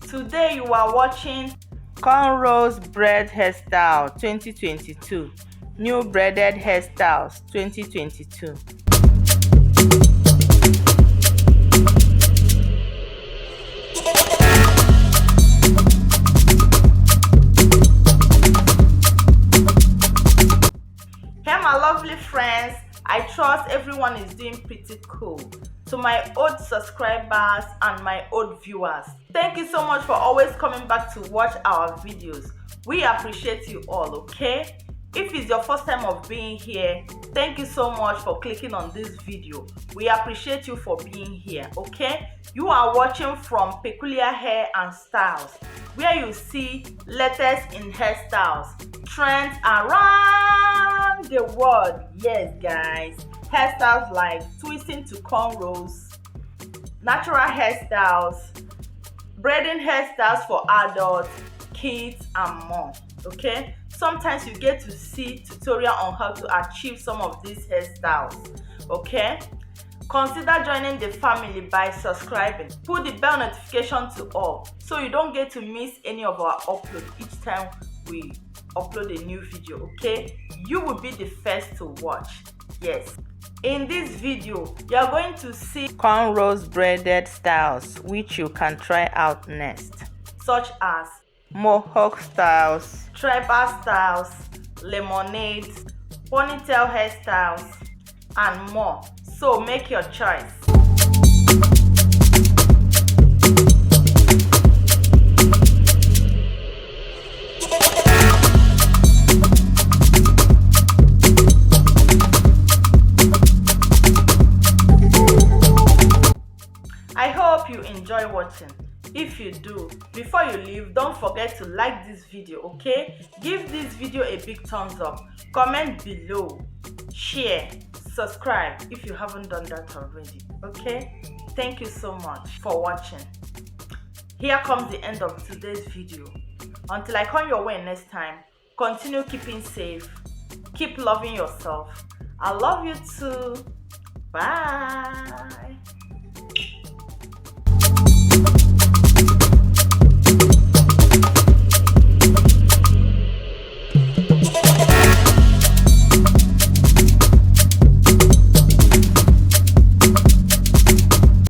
Today you are watching Cornrows Braid Hairstyle 2022. New Braided Hairstyles 2022. Hey my lovely friends, I trust everyone is doing pretty cool. To my old subscribers and my old viewers, thank you so much for always coming back to watch our videos. We appreciate you all, okay? If it's your first time of being here, thank you so much for clicking on this video. We appreciate you for being here, okay? You are watching from Peculiar Hair and Styles, where you see latest in hairstyles, trends around the world. Yes guys, hairstyles like twisting to cornrows, natural hairstyles, braiding hairstyles for adults, kids and more. Okay, sometimes you get to see tutorial on how to achieve some of these hairstyles. Okay, consider joining the family by subscribing. Put the bell notification to all so you don't get to miss any of our upload each time we upload a new video. Okay, you will be the first to watch. Yes, in this video you are going to see cornrows braided styles which you can try out next, such as mohawk styles, tribal styles, lemonades, ponytail hairstyles and more. So make your choice. I hope you enjoy watching. If you do, before you leave, don't forget to like this video, okay? Give this video a big thumbs up, comment below, share, subscribe if you haven't done that already, okay? Thank you so much for watching. Here comes the end of today's video. Until I come your way next time, continue keeping safe, keep loving yourself. I love you too. Bye.